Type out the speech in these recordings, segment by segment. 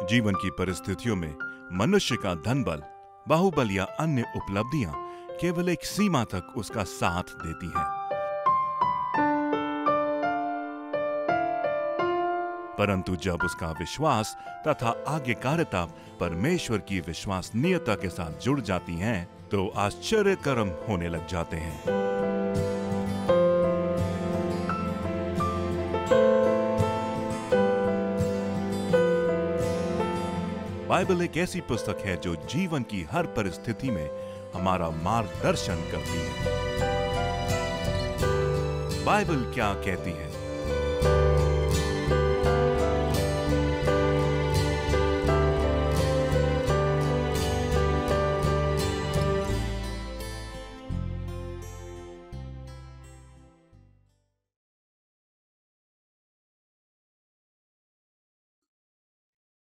जीवन की परिस्थितियों में मनुष्य का धन बल, बाहुबल या अन्य उपलब्धियां केवल एक सीमा तक उसका साथ देती हैं। परंतु जब उसका विश्वास तथा आज्ञाकारिता परमेश्वर की विश्वसनीयता के साथ जुड़ जाती हैं, तो आश्चर्य कर्म होने लग जाते हैं। बाइबल एक ऐसी पुस्तक है जो जीवन की हर परिस्थिति में हमारा मार्गदर्शन करती है। बाइबल क्या कहती है?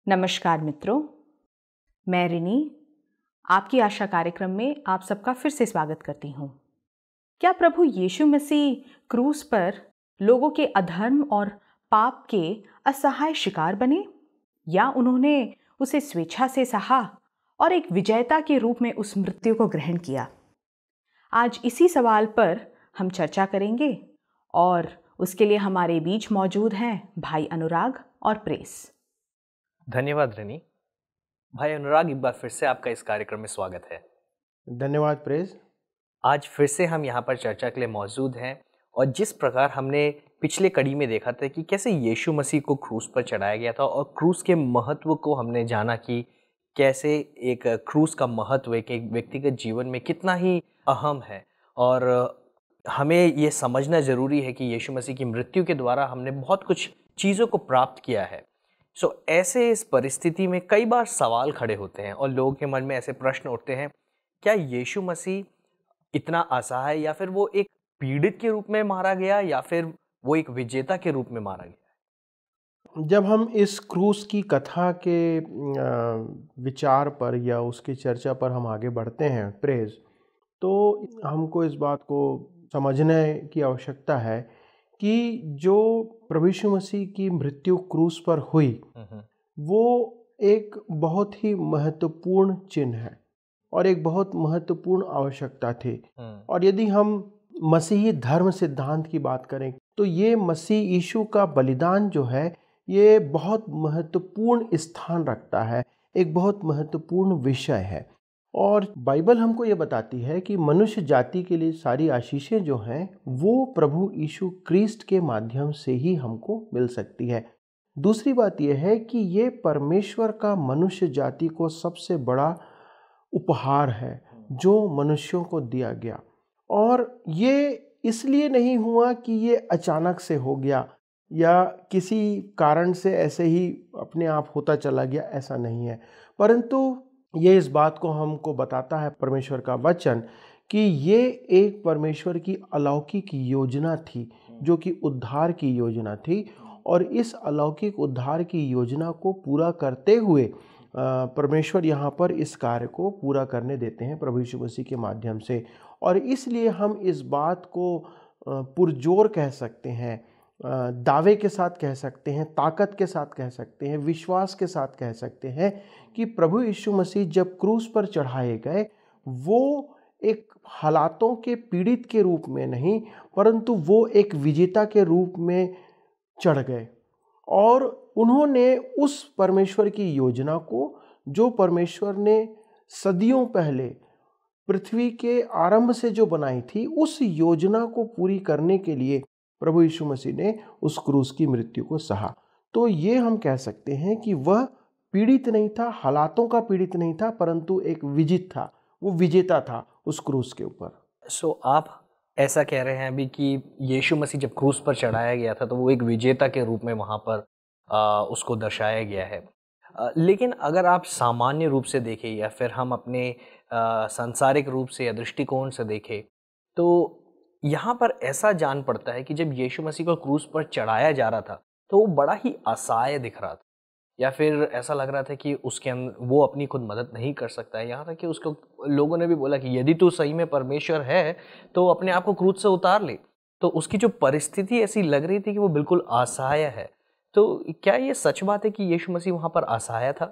नमस्कार मित्रों, मैं रिनी आपकी आशा कार्यक्रम में आप सबका फिर से स्वागत करती हूँ। क्या प्रभु यीशु मसीह क्रूस पर लोगों के अधर्म और पाप के असहाय शिकार बने, या उन्होंने उसे स्वेच्छा से सहा और एक विजेता के रूप में उस मृत्यु को ग्रहण किया? आज इसी सवाल पर हम चर्चा करेंगे और उसके लिए हमारे बीच मौजूद हैं भाई अनुराग और प्रेस। धन्यवाद रनी। भाई अनुराग, एक बार फिर से आपका इस कार्यक्रम में स्वागत है। धन्यवाद प्रेस। आज फिर से हम यहाँ पर चर्चा के लिए मौजूद हैं और जिस प्रकार हमने पिछले कड़ी में देखा था कि कैसे यीशु मसीह को क्रूस पर चढ़ाया गया था और क्रूस के महत्व को हमने जाना कि कैसे एक क्रूस का महत्व एक व्यक्तिगत जीवन में कितना ही अहम है और हमें ये समझना ज़रूरी है कि यीशु मसीह की मृत्यु के द्वारा हमने बहुत कुछ चीज़ों को प्राप्त किया है। ऐसे इस परिस्थिति में कई बार सवाल खड़े होते हैं और लोगों के मन में ऐसे प्रश्न उठते हैं, क्या यीशु मसीह इतना असहाय या फिर वो एक पीड़ित के रूप में मारा गया या फिर वो एक विजेता के रूप में मारा गया? जब हम इस क्रूस की कथा के विचार पर या उसकी चर्चा पर हम आगे बढ़ते हैं प्रेस, तो हमको इस बात को समझने की आवश्यकता है कि जो प्रभु यीशु मसीह की मृत्यु क्रूस पर हुई वो एक बहुत ही महत्वपूर्ण चिन्ह है और एक बहुत महत्वपूर्ण आवश्यकता थी। और यदि हम मसीही धर्म सिद्धांत की बात करें तो ये मसीह यीशु का बलिदान जो है ये बहुत महत्वपूर्ण स्थान रखता है, एक बहुत महत्वपूर्ण विषय है। और बाइबल हमको ये बताती है कि मनुष्य जाति के लिए सारी आशीषें जो हैं वो प्रभु यीशु क्रिस्ट के माध्यम से ही हमको मिल सकती है। दूसरी बात यह है कि ये परमेश्वर का मनुष्य जाति को सबसे बड़ा उपहार है जो मनुष्यों को दिया गया, और ये इसलिए नहीं हुआ कि ये अचानक से हो गया या किसी कारण से ऐसे ही अपने आप होता चला गया, ऐसा नहीं है। परंतु ये इस बात को हमको बताता है परमेश्वर का वचन कि ये एक परमेश्वर की अलौकिक योजना थी जो कि उद्धार की योजना थी, और इस अलौकिक उद्धार की योजना को पूरा करते हुए परमेश्वर यहाँ पर इस कार्य को पूरा करने देते हैं प्रभु यीशु मसीह के माध्यम से। और इसलिए हम इस बात को पुरजोर कह सकते हैं, दावे के साथ कह सकते हैं, ताकत के साथ कह सकते हैं, विश्वास के साथ कह सकते हैं कि प्रभु यीशु मसीह जब क्रूस पर चढ़ाए गए वो एक हालातों के पीड़ित के रूप में नहीं परंतु वो एक विजेता के रूप में चढ़ गए, और उन्होंने उस परमेश्वर की योजना को जो परमेश्वर ने सदियों पहले पृथ्वी के आरंभ से जो बनाई थी उस योजना को पूरी करने के लिए प्रभु यीशु मसीह ने उस क्रूस की मृत्यु को सहा। तो ये हम कह सकते हैं कि वह पीड़ित नहीं था, हालातों का पीड़ित नहीं था, परंतु एक विजित था, वो विजेता था उस क्रूस के ऊपर। आप ऐसा कह रहे हैं अभी कि यीशु मसीह जब क्रूस पर चढ़ाया गया था तो वो एक विजेता के रूप में वहाँ पर उसको दर्शाया गया है। लेकिन अगर आप सामान्य रूप से देखें या फिर हम अपने सांसारिक रूप से या दृष्टिकोण से देखें तो यहाँ पर ऐसा जान पड़ता है कि जब यीशु मसीह को क्रूस पर चढ़ाया जा रहा था तो वो बड़ा ही असहाय दिख रहा था, या फिर ऐसा लग रहा था कि उसके अंदर वो अपनी खुद मदद नहीं कर सकता है। यहाँ तक कि उसको लोगों ने भी बोला कि यदि तू सही में परमेश्वर है तो अपने आप को क्रूस से उतार ले। तो उसकी जो परिस्थिति ऐसी लग रही थी कि वो बिल्कुल असहाय है। तो क्या ये सच बात है कि यीशु मसीह वहाँ पर असहाय था?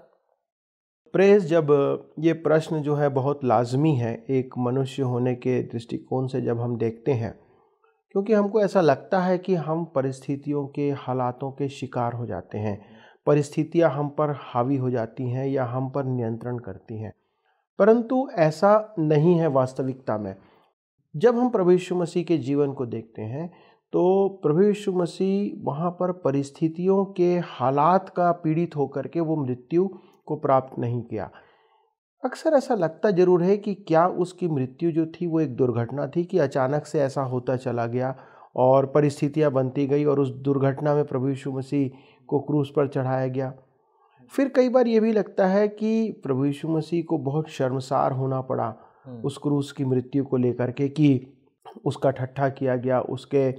प्रेस, जब ये प्रश्न जो है बहुत लाजमी है एक मनुष्य होने के दृष्टिकोण से जब हम देखते हैं, क्योंकि हमको ऐसा लगता है कि हम परिस्थितियों के, हालातों के शिकार हो जाते हैं, परिस्थितियां हम पर हावी हो जाती हैं या हम पर नियंत्रण करती हैं, परंतु ऐसा नहीं है वास्तविकता में। जब हम प्रभु यीशु मसीह के जीवन को देखते हैं तो प्रभु यीशु मसीह वहाँ पर परिस्थितियों के हालात का पीड़ित होकर के वो मृत्यु को प्राप्त नहीं किया। अक्सर ऐसा लगता जरूर है कि क्या उसकी मृत्यु जो थी वो एक दुर्घटना थी कि अचानक से ऐसा होता चला गया और परिस्थितियां बनती गई और उस दुर्घटना में प्रभु यीशु मसीह को क्रूस पर चढ़ाया गया। फिर कई बार ये भी लगता है कि प्रभु यीशु मसीह को बहुत शर्मसार होना पड़ा उस क्रूस की मृत्यु को लेकर के, कि उसका ठट्ठा किया गया, उसके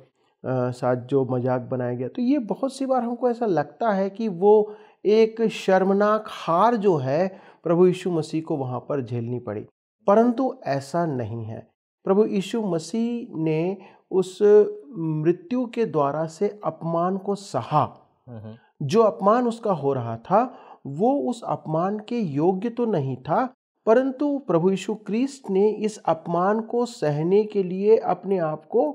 साथ जो मजाक बनाया गया। तो ये बहुत सी बार हमको ऐसा लगता है कि वो एक शर्मनाक हार जो है प्रभु यीशु मसीह को वहाँ पर झेलनी पड़ी, परंतु ऐसा नहीं है। प्रभु यीशु मसीह ने उस मृत्यु के द्वारा से अपमान को सहा। जो अपमान उसका हो रहा था वो उस अपमान के योग्य तो नहीं था, परंतु प्रभु यीशु क्रिस्ट ने इस अपमान को सहने के लिए अपने आप को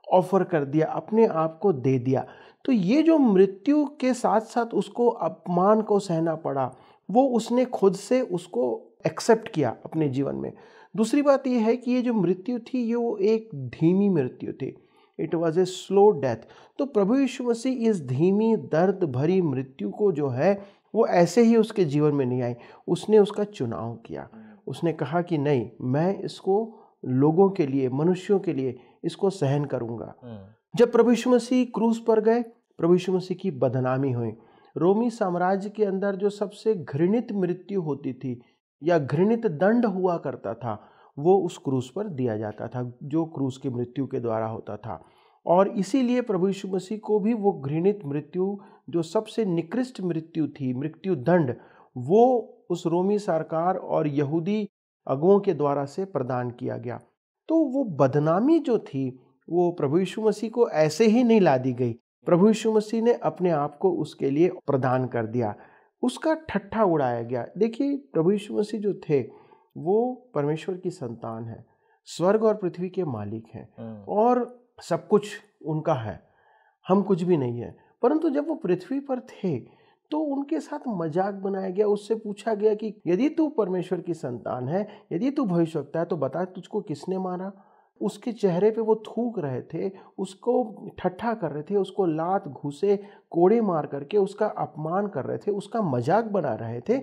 ऑफर कर दिया, अपने आप को दे दिया। तो ये जो मृत्यु के साथ साथ उसको अपमान को सहना पड़ा, वो उसने खुद से उसको एक्सेप्ट किया अपने जीवन में। दूसरी बात ये है कि ये जो मृत्यु थी ये वो एक धीमी मृत्यु थी, it was a slow death. तो प्रभु यीशु मसीह इस धीमी दर्द भरी मृत्यु को जो है वो ऐसे ही उसके जीवन में नहीं आई, उसने उसका चुनाव किया। उसने कहा कि नहीं, मैं इसको लोगों के लिए, मनुष्यों के लिए इसको सहन करूंगा। जब प्रभु यीशु मसीह क्रूस पर गए, प्रभु यीशु मसीह की बदनामी हुई। रोमी साम्राज्य के अंदर जो सबसे घृणित मृत्यु होती थी या घृणित दंड हुआ करता था वो उस क्रूस पर दिया जाता था, जो क्रूस की मृत्यु के द्वारा होता था। और इसीलिए प्रभु यीशु मसीह को भी वो घृणित मृत्यु, जो सबसे निकृष्ट मृत्यु थी, मृत्यु दंड, वो उस रोमी सरकार और यहूदी अगुओं के द्वारा से प्रदान किया गया। तो वो बदनामी जो थी वो प्रभु यीशु मसीह को ऐसे ही नहीं ला दी गई, प्रभु यीशु मसीह ने अपने आप को उसके लिए प्रदान कर दिया, उसका ठट्ठा उड़ाया गया। देखिए, प्रभु यीशु मसीह जो थे वो परमेश्वर की संतान है, स्वर्ग और पृथ्वी के मालिक हैं और सब कुछ उनका है, हम कुछ भी नहीं है। परंतु जब वो पृथ्वी पर थे तो उनके साथ मजाक बनाया गया, उससे पूछा गया कि यदि तू परमेश्वर की संतान है, यदि तू भविष्यवक्ता है तो बता तुझको किसने मारा। उसके चेहरे पे वो थूक रहे थे, उसको ठट्ठा कर रहे थे, उसको लात घूसे कोड़े मार करके उसका अपमान कर रहे थे, उसका मजाक बना रहे थे।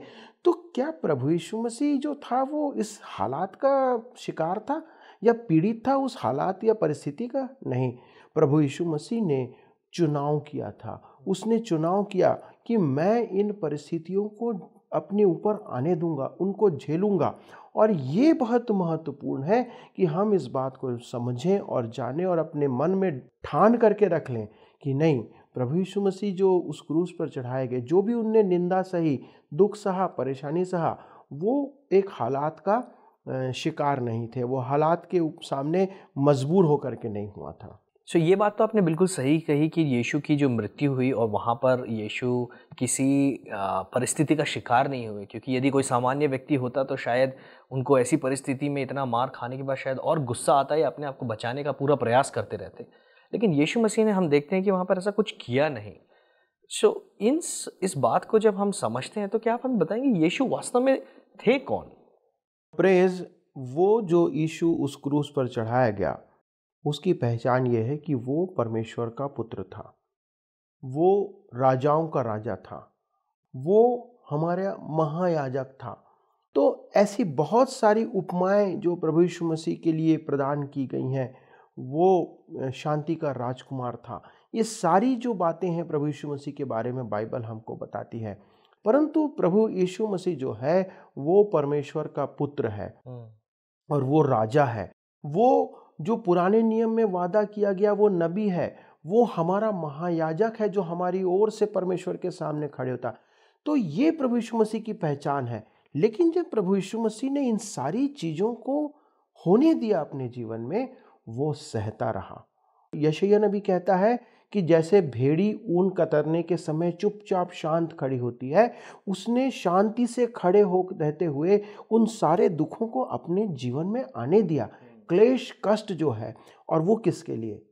तो क्या प्रभु यीशु मसीह जो था वो इस हालात का शिकार था या पीड़ित था उस हालात या परिस्थिति का? नहीं, प्रभु यीशु मसीह ने चुनाव किया था। उसने चुनाव किया कि मैं इन परिस्थितियों को अपने ऊपर आने दूंगा, उनको झेलूंगा। और ये बहुत महत्वपूर्ण है कि हम इस बात को समझें और जानें और अपने मन में ठान करके रख लें कि नहीं, प्रभु यीशु मसीह जो उस क्रूस पर चढ़ाए गए, जो भी उनने निंदा सही, दुख सहा, परेशानी सहा, वो एक हालात का शिकार नहीं थे, वो हालात के सामने मजबूर होकर के नहीं हुआ था। सो ये बात तो आपने बिल्कुल सही कही कि यीशु की जो मृत्यु हुई और वहाँ पर यीशु किसी परिस्थिति का शिकार नहीं हुए, क्योंकि यदि कोई सामान्य व्यक्ति होता तो शायद उनको ऐसी परिस्थिति में इतना मार खाने के बाद शायद और गुस्सा आता है, अपने आप को बचाने का पूरा प्रयास करते रहते। लेकिन यीशु मसीह ने, हम देखते हैं कि वहाँ पर ऐसा कुछ किया नहीं। सो इस बात को जब हम समझते हैं तो क्या आप हमें बताएंगे यीशु वास्तव में थे कौन? प्रेज, वो जो यीशु उस क्रूस पर चढ़ाया गया उसकी पहचान ये है कि वो परमेश्वर का पुत्र था, वो राजाओं का राजा था, वो हमारा महायाजक था। तो ऐसी बहुत सारी उपमाएं जो प्रभु यीशु मसीह के लिए प्रदान की गई हैं, वो शांति का राजकुमार था। ये सारी जो बातें हैं प्रभु यीशु मसीह के बारे में बाइबल हमको बताती है। परंतु प्रभु यीशु मसीह जो है वो परमेश्वर का पुत्र है और वो राजा है। वो जो पुराने नियम में वादा किया गया वो नबी है, वो हमारा महायाजक है जो हमारी ओर से परमेश्वर के सामने खड़े होता। तो ये प्रभु यीशु मसीह की पहचान है। लेकिन जब प्रभु यीशु मसीह ने इन सारी चीज़ों को होने दिया अपने जीवन में, वो सहता रहा। यशायाह नबी कहता है कि जैसे भेड़ी ऊन कतरने के समय चुपचाप शांत खड़ी होती है, उसने शांति से खड़े हो रहते हुए उन सारे दुखों को अपने जीवन में आने दिया। क्लेश कष्ट जो है, और वो किसके लिए?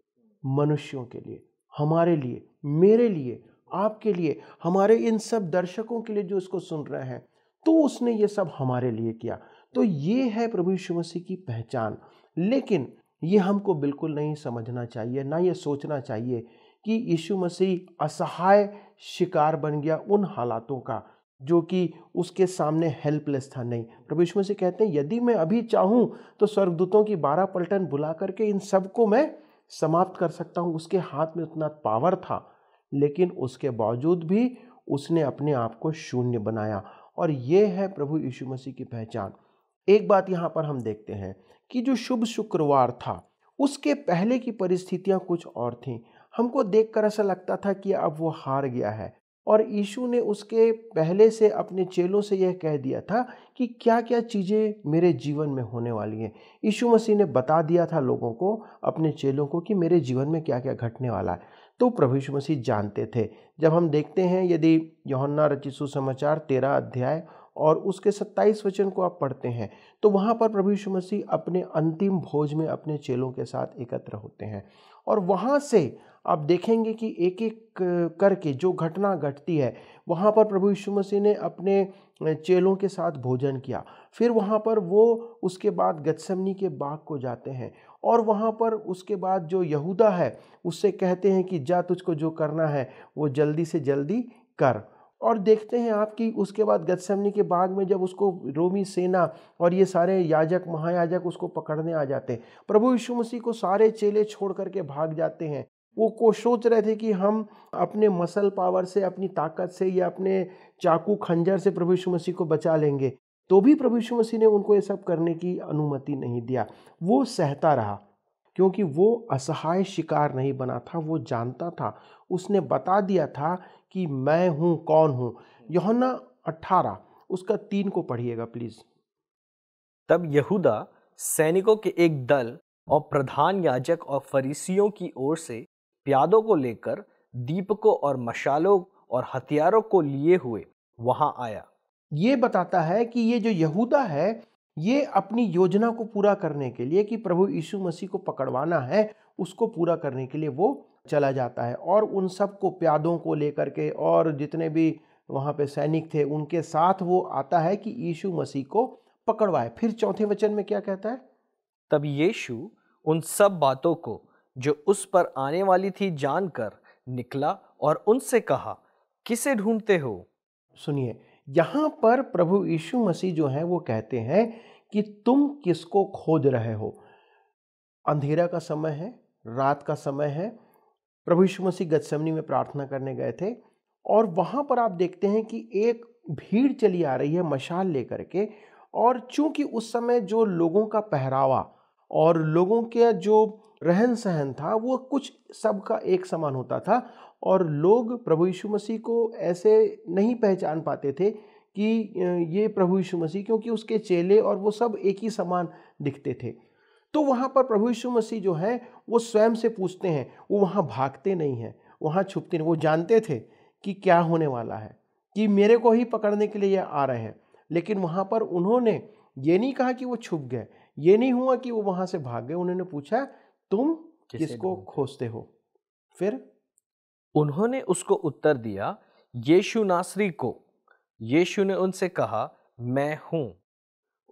मनुष्यों के लिए, हमारे लिए, मेरे लिए, आपके लिए, हमारे इन सब दर्शकों के लिए जो इसको सुन रहे हैं। तो उसने ये सब हमारे लिए किया। तो ये है प्रभु यीशु मसीह की पहचान। लेकिन ये हमको बिल्कुल नहीं समझना चाहिए, ना ये सोचना चाहिए कि यीशु मसीह असहाय शिकार बन गया उन हालातों का जो कि उसके सामने हेल्पलेस था। नहीं, प्रभु यीशु मसीह कहते हैं यदि मैं अभी चाहूँ तो स्वर्गदूतों की 12 पलटन बुला करके इन सबको मैं समाप्त कर सकता हूँ। उसके हाथ में उतना पावर था, लेकिन उसके बावजूद भी उसने अपने आप को शून्य बनाया। और ये है प्रभु यीशु मसीह की पहचान। एक बात यहाँ पर हम देखते हैं कि जो शुभ शुक्रवार था उसके पहले की परिस्थितियाँ कुछ और थीं। हमको देखकर ऐसा लगता था कि अब वो हार गया है, और यीशु ने उसके पहले से अपने चेलों से यह कह दिया था कि क्या क्या चीज़ें मेरे जीवन में होने वाली हैं। यीशु मसीह ने बता दिया था लोगों को, अपने चेलों को, कि मेरे जीवन में क्या क्या घटने वाला है। तो प्रभु यीशु मसीह जानते थे। जब हम देखते हैं, यदि यूहन्ना रचित सुसमाचार 13 अध्याय और उसके 27 वचन को आप पढ़ते हैं, तो वहाँ पर प्रभु यीशु मसीह अपने अंतिम भोज में अपने चेलों के साथ एकत्र होते हैं। और वहाँ से आप देखेंगे कि एक एक करके जो घटना घटती है, वहाँ पर प्रभु यीशु मसीह ने अपने चेलों के साथ भोजन किया। फिर वहाँ पर वो उसके बाद गतसमनी के बाग को जाते हैं, और वहाँ पर उसके बाद जो यहूदा है उससे कहते हैं कि जा, तुझको जो करना है वो जल्दी से जल्दी कर। और देखते हैं आप कि उसके बाद गतसमनी के बाग में जब उसको रोमी सेना और ये सारे याजक महायाजक उसको पकड़ने आ जाते हैं, प्रभु यीशु मसीह को सारे चेले छोड़ करके भाग जाते हैं। वो सोच रहे थे कि हम अपने मसल पावर से, अपनी ताकत से या अपने चाकू खंजर से प्रभु यीशु मसीह को बचा लेंगे, तो भी प्रभु यीशु मसीह ने उनको ये सब करने की अनुमति नहीं दिया। वो सहता रहा, क्योंकि वो असहाय शिकार नहीं बना था। वो जानता था, उसने बता दिया था कि मैं हूँ कौन हूँ। यूहन्ना 18 उसका 3 को पढ़िएगा प्लीज। तब यहूदा सैनिकों के एक दल और प्रधान याजक और फरीसियों की ओर से प्यादों को लेकर दीपकों और मशालों और हथियारों को लिए हुए वहां आया। ये बताता है कि ये जो यहूदा है, ये अपनी योजना को पूरा करने के लिए, कि प्रभु यीशु मसीह को पकड़वाना है, उसको पूरा करने के लिए वो चला जाता है। और उन सब को, प्यादों को लेकर के, और जितने भी वहाँ पे सैनिक थे उनके साथ वो आता है कि यीशु मसीह को पकड़वाए। फिर चौथे वचन में क्या कहता है? तब यीशु उन सब बातों को जो उस पर आने वाली थी जानकर निकला और उनसे कहा, किसे ढूंढते हो? सुनिए, यहाँ पर प्रभु यीशु मसीह जो है वो कहते हैं कि तुम किसको खोज रहे हो। अंधेरा का समय है, रात का समय है। प्रभु यीशु मसीह गतसमनी में प्रार्थना करने गए थे, और वहाँ पर आप देखते हैं कि एक भीड़ चली आ रही है मशाल लेकर के। और चूंकि उस समय जो लोगों का पहरावा और लोगों के जो रहन सहन था वो कुछ सबका एक समान होता था, और लोग प्रभु यीशु मसीह को ऐसे नहीं पहचान पाते थे कि ये प्रभु यीशु मसीह, क्योंकि उसके चेले और वो सब एक ही समान दिखते थे। तो वहाँ पर प्रभु यीशु मसीह जो है वो स्वयं से पूछते हैं, वो वहाँ भागते नहीं हैं, वहाँ छुपते नहीं। वो जानते थे कि क्या होने वाला है, कि मेरे को ही पकड़ने के लिए ये आ रहे हैं। लेकिन वहाँ पर उन्होंने ये नहीं कहा कि वो छुप गए, ये नहीं हुआ कि वो वहाँ से भाग गए। उन्होंने पूछा, तुम किसको खोजते हो? फिर उन्होंने उसको उत्तर दिया, यीशु नासरी को। यीशु ने उनसे कहा, मैं हूं।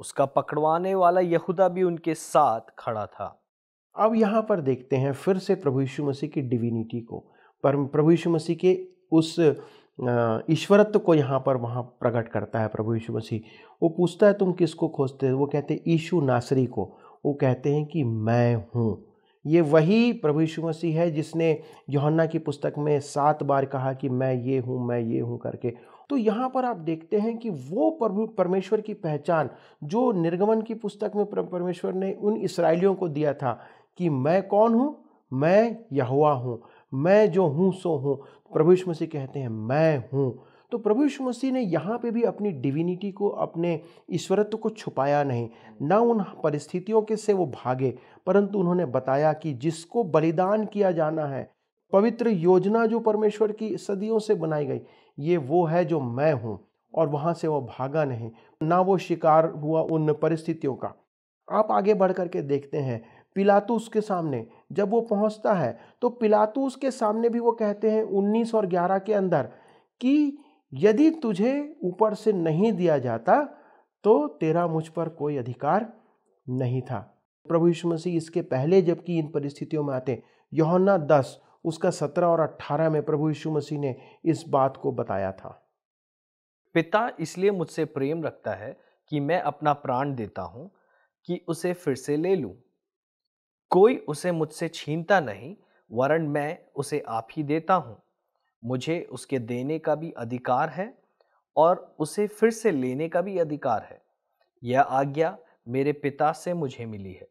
उसका पकड़वाने वाला यहूदा भी उनके साथ खड़ा था। अब यहाँ पर देखते हैं फिर से प्रभु यीशु मसीह की डिविनिटी को, पर प्रभु यीशु मसीह के उस ईश्वरत्व को यहाँ पर वहाँ प्रकट करता है प्रभु यीशु मसीह। वो पूछता है, तुम किसको खोजते हो? वो कहते हैं यीशु नासरी को। वो कहते हैं कि मैं हूँ। ये वही प्रभु यीशु मसीह है जिसने यूहन्ना की पुस्तक में 7 बार कहा कि मैं ये हूँ, मैं ये हूँ करके। तो यहाँ पर आप देखते हैं कि वो प्रभु परमेश्वर की पहचान जो निर्गमन की पुस्तक में परमेश्वर ने उन इस्राएलियों को दिया था कि मैं कौन हूँ, मैं यहोवा हूँ, मैं जो हूँ सो हूँ। प्रभु यीशु मसीह कहते हैं मैं हूँ। तो प्रभु यीशु मसीह ने यहाँ पे भी अपनी डिविनिटी को, अपने ईश्वरत्व को छुपाया नहीं, ना उन परिस्थितियों के से वो भागे, परंतु उन्होंने बताया कि जिसको बलिदान किया जाना है पवित्र योजना जो परमेश्वर की सदियों से बनाई गई, ये वो है जो मैं हूँ। और वहाँ से वो भागा नहीं, ना वो शिकार हुआ उन परिस्थितियों का। आप आगे बढ़ करके देखते हैं पिलातुस के सामने जब वो पहुँचता है, तो पिलातुस के सामने भी वो कहते हैं 19 और 11 के अंदर कि यदि तुझे ऊपर से नहीं दिया जाता तो तेरा मुझ पर कोई अधिकार नहीं था। प्रभु यीशु मसीह इसके पहले जबकि इन परिस्थितियों में आते, यूहन्ना 10 उसका 17 और 18 में प्रभु यीशु मसीह ने इस बात को बताया था। पिता इसलिए मुझसे प्रेम रखता है कि मैं अपना प्राण देता हूं कि उसे फिर से ले लूं। कोई उसे मुझसे छीनता नहीं, वरन मैं उसे आप ही देता हूं। मुझे उसके देने का भी अधिकार है और उसे फिर से लेने का भी अधिकार है। यह आज्ञा मेरे पिता से मुझे मिली है।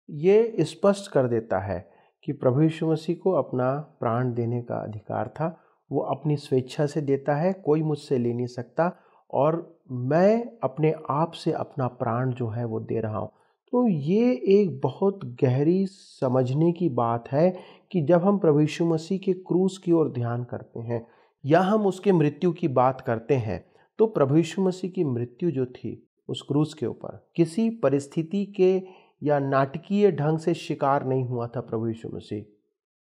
ये स्पष्ट कर देता है कि प्रभु यीशु मसीह को अपना प्राण देने का अधिकार था। वो अपनी स्वेच्छा से देता है, कोई मुझसे ले नहीं सकता, और मैं अपने आप से अपना प्राण जो है वो दे रहा हूँ। तो ये एक बहुत गहरी समझने की बात है कि जब हम प्रभु यीशु मसीह के क्रूस की ओर ध्यान करते हैं या हम उसके मृत्यु की बात करते हैं, तो प्रभु यीशु मसीह की मृत्यु जो थी उस क्रूस के ऊपर किसी परिस्थिति के या नाटकीय ढंग से शिकार नहीं हुआ था प्रभु यीशु मसीह,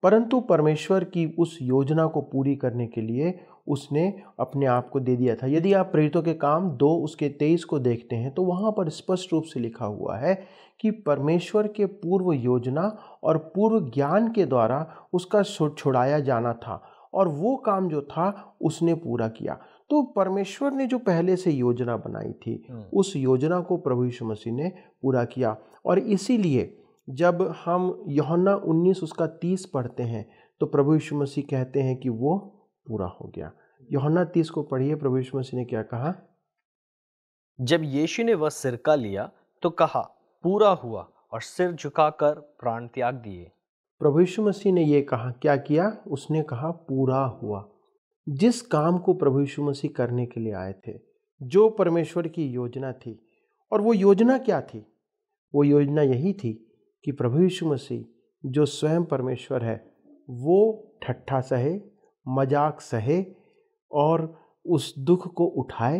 परंतु परमेश्वर की उस योजना को पूरी करने के लिए उसने अपने आप को दे दिया था। यदि आप प्रेरितों के काम 2 उसके 23 को देखते हैं तो वहाँ पर स्पष्ट रूप से लिखा हुआ है कि परमेश्वर के पूर्व योजना और पूर्व ज्ञान के द्वारा उसका छुड़ाया जाना था, और वो काम जो था उसने पूरा किया। तो परमेश्वर ने जो पहले से योजना बनाई थी उस योजना को प्रभु यीशु मसीह ने पूरा किया। और इसीलिए जब हम यूहन्ना 19 उसका 30 पढ़ते हैं तो प्रभु यीशु मसीह कहते हैं कि वो पूरा हो गया। यूहन्ना 30 को पढ़िए, प्रभु यीशु मसीह ने क्या कहा। जब यीशु ने वह सिरका लिया तो कहा, पूरा हुआ, और सिर झुकाकर प्राण त्याग दिए। प्रभु यीशु मसीह ने ये कहा, क्या किया? उसने कहा पूरा हुआ। जिस काम को प्रभु यीशु मसीह करने के लिए आए थे, जो परमेश्वर की योजना थी, और वो योजना क्या थी? वो योजना यही थी कि प्रभु यीशु मसीह जो स्वयं परमेश्वर है वो ठट्ठा सहे, मजाक सहे और उस दुख को उठाए,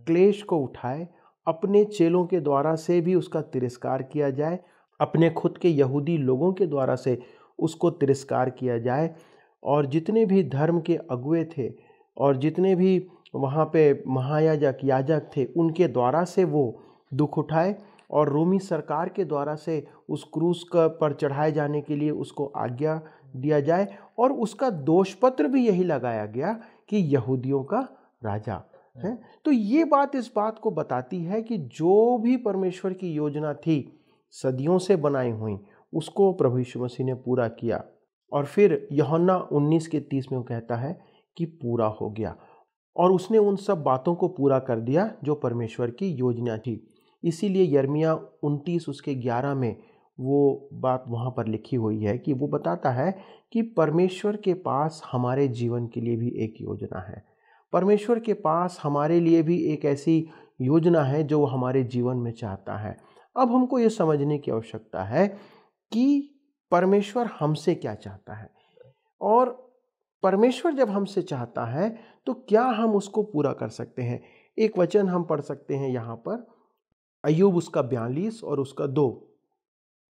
क्लेश को उठाए, अपने चेलों के द्वारा से भी उसका तिरस्कार किया जाए, अपने खुद के यहूदी लोगों के द्वारा से उसको तिरस्कार किया जाए, और जितने भी धर्म के अगुए थे और जितने भी वहाँ पे महायाजक याजक थे उनके द्वारा से वो दुख उठाए, और रोमी सरकार के द्वारा से उस क्रूस का पर चढ़ाए जाने के लिए उसको आज्ञा दिया जाए, और उसका दोष पत्र भी यही लगाया गया कि यहूदियों का राजा है। तो ये बात इस बात को बताती है कि जो भी परमेश्वर की योजना थी सदियों से बनाई हुई, उसको प्रभु यीशु मसीह ने पूरा किया। और फिर यूहन्ना 19 के 30 में वो कहता है कि पूरा हो गया, और उसने उन सब बातों को पूरा कर दिया जो परमेश्वर की योजना थी। इसीलिए यिर्मयाह 29 उसके 11 में वो बात वहाँ पर लिखी हुई है कि वो बताता है कि परमेश्वर के पास हमारे जीवन के लिए भी एक योजना है। परमेश्वर के पास हमारे लिए भी एक ऐसी योजना है जो वो हमारे जीवन में चाहता है। अब हमको ये समझने की आवश्यकता है कि परमेश्वर हमसे क्या चाहता है, और परमेश्वर जब हमसे चाहता है तो क्या हम उसको पूरा कर सकते हैं। एक वचन हम पढ़ सकते हैं यहाँ पर, अय्यूब उसका 42 और उसका 2।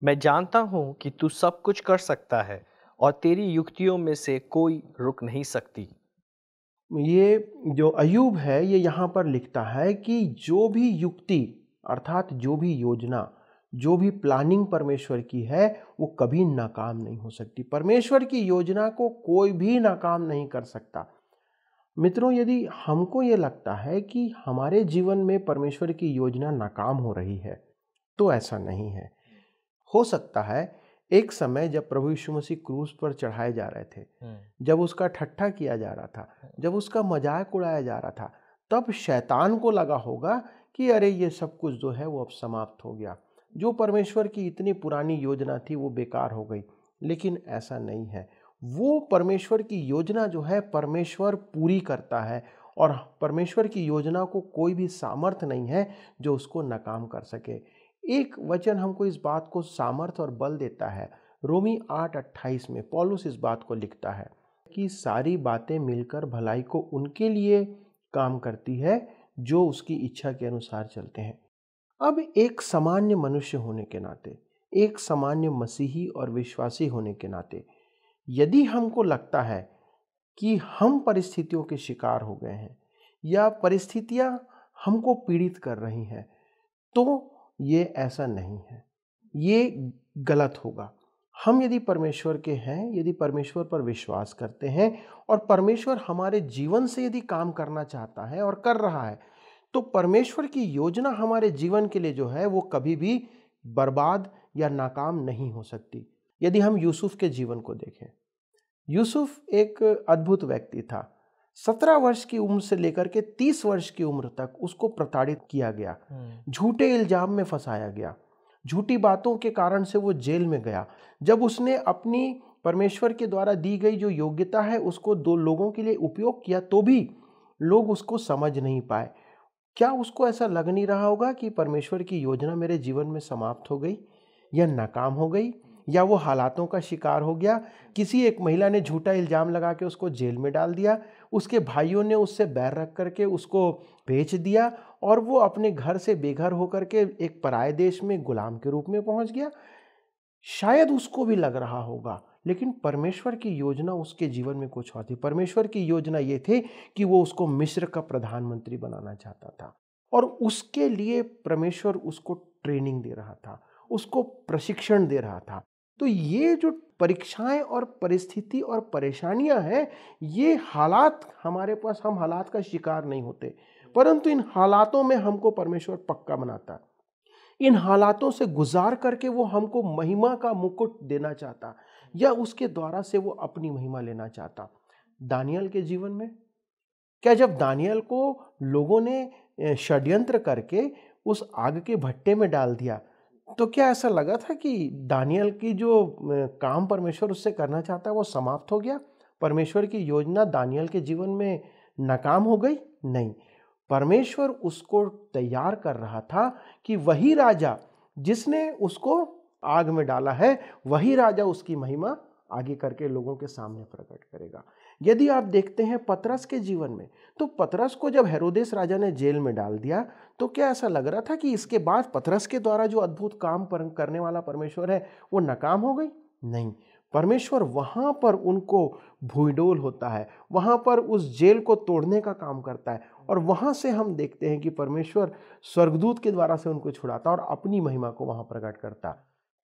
मैं जानता हूं कि तू सब कुछ कर सकता है और तेरी युक्तियों में से कोई रुक नहीं सकती। ये जो अय्यूब है ये यहाँ पर लिखता है कि जो भी युक्ति अर्थात जो भी योजना, जो भी प्लानिंग परमेश्वर की है वो कभी नाकाम नहीं हो सकती। परमेश्वर की योजना को कोई भी नाकाम नहीं कर सकता। मित्रों, यदि हमको ये लगता है कि हमारे जीवन में परमेश्वर की योजना नाकाम हो रही है तो ऐसा नहीं है। हो सकता है एक समय जब प्रभु यीशु मसीह क्रूस पर चढ़ाए जा रहे थे, जब उसका ठट्ठा किया जा रहा था, जब उसका मजाक उड़ाया जा रहा था, तब शैतान को लगा होगा कि अरे ये सब कुछ जो है वो अब समाप्त हो गया, जो परमेश्वर की इतनी पुरानी योजना थी वो बेकार हो गई। लेकिन ऐसा नहीं है। वो परमेश्वर की योजना जो है परमेश्वर पूरी करता है, और परमेश्वर की योजना को कोई भी सामर्थ्य नहीं है जो उसको नाकाम कर सके। एक वचन हमको इस बात को सामर्थ्य और बल देता है, रोमी 8:28 में पौलुस इस बात को लिखता है कि सारी बातें मिलकर भलाई को उनके लिए काम करती है जो उसकी इच्छा के अनुसार चलते हैं। अब एक सामान्य मनुष्य होने के नाते, एक सामान्य मसीही और विश्वासी होने के नाते, यदि हमको लगता है कि हम परिस्थितियों के शिकार हो गए हैं या परिस्थितियां हमको पीड़ित कर रही हैं, तो ये ऐसा नहीं है, ये गलत होगा। हम यदि परमेश्वर के हैं, यदि परमेश्वर पर विश्वास करते हैं और परमेश्वर हमारे जीवन से यदि काम करना चाहता है और कर रहा है, तो परमेश्वर की योजना हमारे जीवन के लिए जो है वो कभी भी बर्बाद या नाकाम नहीं हो सकती। यदि हम यूसुफ के जीवन को देखें, यूसुफ एक अद्भुत व्यक्ति था। 17 वर्ष की उम्र से लेकर के 30 वर्ष की उम्र तक उसको प्रताड़ित किया गया, झूठे इल्जाम में फंसाया गया, झूठी बातों के कारण से वो जेल में गया। जब उसने अपनी परमेश्वर के द्वारा दी गई जो योग्यता है उसको दो लोगों के लिए उपयोग किया, तो भी लोग उसको समझ नहीं पाए। क्या उसको ऐसा लग नहीं रहा होगा कि परमेश्वर की योजना मेरे जीवन में समाप्त हो गई या नाकाम हो गई, या वो हालातों का शिकार हो गया? किसी एक महिला ने झूठा इल्जाम लगा के उसको जेल में डाल दिया, उसके भाइयों ने उससे बैर रख करके उसको बेच दिया और वो अपने घर से बेघर होकर के एक पराये देश में गुलाम के रूप में पहुंच गया। शायद उसको भी लग रहा होगा, लेकिन परमेश्वर की योजना उसके जीवन में कुछ और थी। परमेश्वर की योजना ये थी कि वो उसको मिस्र का प्रधानमंत्री बनाना चाहता था और उसके लिए परमेश्वर उसको ट्रेनिंग दे रहा था, उसको प्रशिक्षण दे रहा था। तो ये जो परीक्षाएं और परिस्थिति और परेशानियां हैं, ये हालात हमारे पास, हम हालात का शिकार नहीं होते, परंतु इन हालातों में हमको परमेश्वर पक्का बनाता। इन हालातों से गुजार करके वो हमको महिमा का मुकुट देना चाहता, या उसके द्वारा से वो अपनी महिमा लेना चाहता। दानियल के जीवन में क्या, जब दानियल को लोगों ने षड्यंत्र करके उस आग के भट्टे में डाल दिया, तो क्या ऐसा लगा था कि दानियल की जो काम परमेश्वर उससे करना चाहता है वो समाप्त हो गया? परमेश्वर की योजना दानियल के जीवन में नाकाम हो गई? नहीं, परमेश्वर उसको तैयार कर रहा था कि वही राजा जिसने उसको आग में डाला है, वही राजा उसकी महिमा आगे करके लोगों के सामने प्रकट करेगा। यदि आप देखते हैं पतरस के जीवन में, तो पतरस को जब हेरोदेस राजा ने जेल में डाल दिया, तो क्या ऐसा लग रहा था कि इसके बाद पतरस के द्वारा जो अद्भुत काम करने वाला परमेश्वर है वो नाकाम हो गई? नहीं, परमेश्वर वहां पर उनको भूइडोल होता है, वहां पर उस जेल को तोड़ने का काम करता है, और वहां से हम देखते हैं कि परमेश्वर स्वर्गदूत के द्वारा से उनको छुड़ाता और अपनी महिमा को वहां प्रकट करता।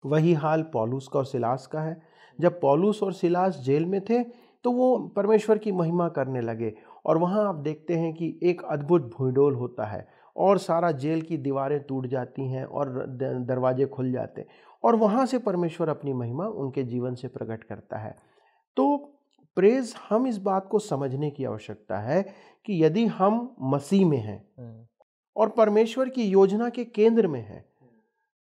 वही हाल पौलुस का और सिलास का है। जब पौलुस और सिलास जेल में थे तो वो परमेश्वर की महिमा करने लगे, और वहाँ आप देखते हैं कि एक अद्भुत भूइडोल होता है और सारा जेल की दीवारें टूट जाती हैं और दरवाजे खुल जाते हैं, और वहाँ से परमेश्वर अपनी महिमा उनके जीवन से प्रकट करता है। तो प्रेज, हम इस बात को समझने की आवश्यकता है कि यदि हम मसीह में हैं और परमेश्वर की योजना के केंद्र में हैं,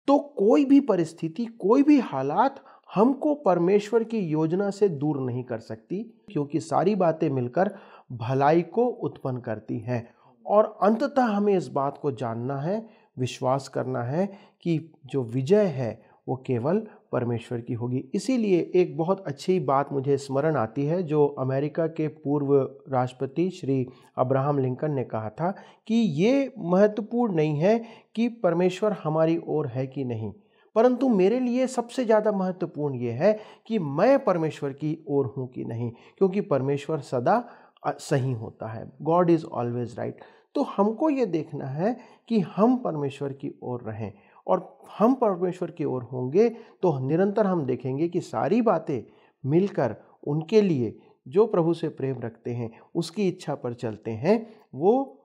तो कोई भी परिस्थिति, कोई भी हालात हमको परमेश्वर की योजना से दूर नहीं कर सकती, क्योंकि सारी बातें मिलकर भलाई को उत्पन्न करती हैं। और अंततः हमें इस बात को जानना है, विश्वास करना है कि जो विजय है वो केवल परमेश्वर की होगी। इसीलिए एक बहुत अच्छी बात मुझे स्मरण आती है जो अमेरिका के पूर्व राष्ट्रपति श्री अब्राहम लिंकन ने कहा था कि ये महत्वपूर्ण नहीं है कि परमेश्वर हमारी ओर है कि नहीं, परंतु मेरे लिए सबसे ज़्यादा महत्वपूर्ण ये है कि मैं परमेश्वर की ओर हूँ कि नहीं, क्योंकि परमेश्वर सदा सही होता है। God is always right. तो हमको ये देखना है कि हम परमेश्वर की ओर रहें, और हम परमेश्वर की ओर होंगे तो निरंतर हम देखेंगे कि सारी बातें मिलकर उनके लिए जो प्रभु से प्रेम रखते हैं, उसकी इच्छा पर चलते हैं, वो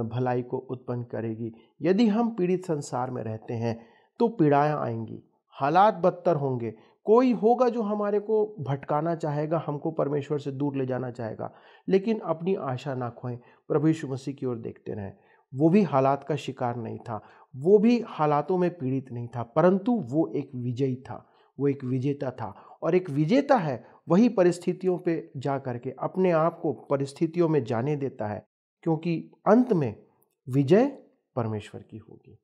भलाई को उत्पन्न करेगी। यदि हम पीड़ित संसार में रहते हैं तो पीड़ाएं आएंगी, हालात बदतर होंगे, कोई होगा जो हमारे को भटकाना चाहेगा, हमको परमेश्वर से दूर ले जाना चाहेगा, लेकिन अपनी आशा ना खोएं, प्रभु यीशु मसीह की ओर देखते रहें। वो भी हालात का शिकार नहीं था, वो भी हालातों में पीड़ित नहीं था, परंतु वो एक विजयी था, वो एक विजेता था। और एक विजेता है वही परिस्थितियों पे जा करके अपने आप को परिस्थितियों में जाने देता है, क्योंकि अंत में विजय परमेश्वर की होगी।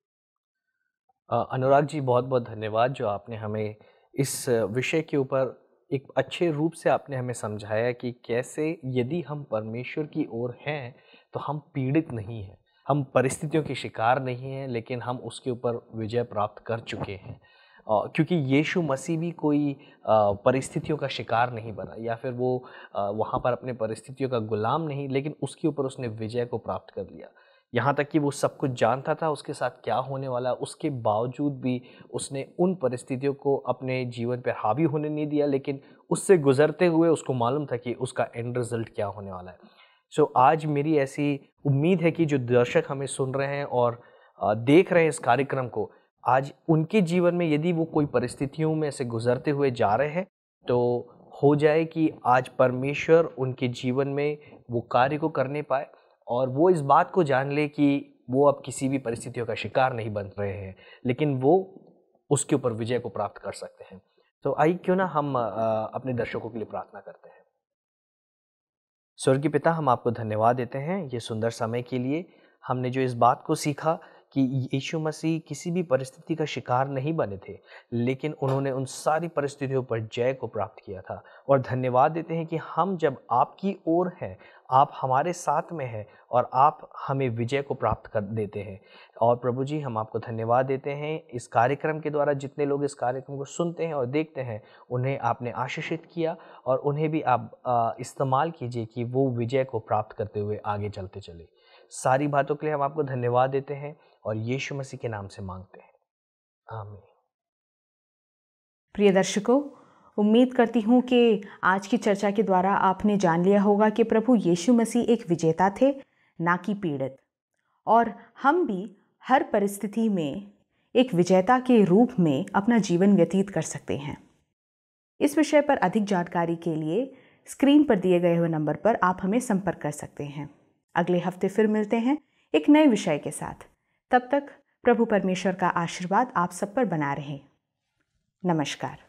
अनुराग जी, बहुत बहुत धन्यवाद जो आपने हमें इस विषय के ऊपर एक अच्छे रूप से आपने हमें समझाया कि कैसे यदि हम परमेश्वर की ओर हैं तो हम पीड़ित नहीं हैं, हम परिस्थितियों के शिकार नहीं हैं, लेकिन हम उसके ऊपर विजय प्राप्त कर चुके हैं। क्योंकि यीशु मसीह भी कोई परिस्थितियों का शिकार नहीं बना, या फिर वो वहाँ पर अपने परिस्थितियों का गुलाम नहीं, लेकिन उसके ऊपर उसने विजय को प्राप्त कर लिया। यहाँ तक कि वो सब कुछ जानता था उसके साथ क्या होने वाला, उसके बावजूद भी उसने उन परिस्थितियों को अपने जीवन पर हावी होने नहीं दिया, लेकिन उससे गुजरते हुए उसको मालूम था कि उसका एंड रिजल्ट क्या होने वाला है। सो आज मेरी ऐसी उम्मीद है कि जो दर्शक हमें सुन रहे हैं और देख रहे हैं इस कार्यक्रम को, आज उनके जीवन में यदि वो कोई परिस्थितियों में से गुजरते हुए जा रहे हैं, तो हो जाए कि आज परमेश्वर उनके जीवन में वो कार्य को करने पाए और वो इस बात को जान ले कि वो अब किसी भी परिस्थितियों का शिकार नहीं बन रहे हैं, लेकिन वो उसके ऊपर विजय को प्राप्त कर सकते हैं। तो आइए क्यों ना हम अपने दर्शकों के लिए प्रार्थना करते हैं। स्वर्गीय पिता, हम आपको धन्यवाद देते हैं ये सुंदर समय के लिए। हमने जो इस बात को सीखा कि यीशु मसीह किसी भी परिस्थिति का शिकार नहीं बने थे, लेकिन उन्होंने उन सारी परिस्थितियों पर जय को प्राप्त किया था। और धन्यवाद देते हैं कि हम जब आपकी ओर हैं, आप हमारे साथ में हैं और आप हमें विजय को प्राप्त कर देते हैं। और प्रभु जी, हम आपको धन्यवाद देते हैं इस कार्यक्रम के द्वारा जितने लोग इस कार्यक्रम को सुनते हैं और देखते हैं, उन्हें आपने आशीषित किया और उन्हें भी आप इस्तेमाल कीजिए कि वो विजय को प्राप्त करते हुए आगे चलते चले। सारी बातों के लिए हम आपको धन्यवाद देते हैं और यीशु मसीह के नाम से मांगते हैं, आमीन। प्रिय दर्शकों, उम्मीद करती हूँ कि आज की चर्चा के द्वारा आपने जान लिया होगा कि प्रभु यीशु मसीह एक विजेता थे, ना कि पीड़ित। और हम भी हर परिस्थिति में एक विजेता के रूप में अपना जीवन व्यतीत कर सकते हैं। इस विषय पर अधिक जानकारी के लिए स्क्रीन पर दिए गए हुए नंबर पर आप हमें संपर्क कर सकते हैं। अगले हफ्ते फिर मिलते हैं एक नए विषय के साथ। तब तक प्रभु परमेश्वर का आशीर्वाद आप सब पर बना रहे। नमस्कार।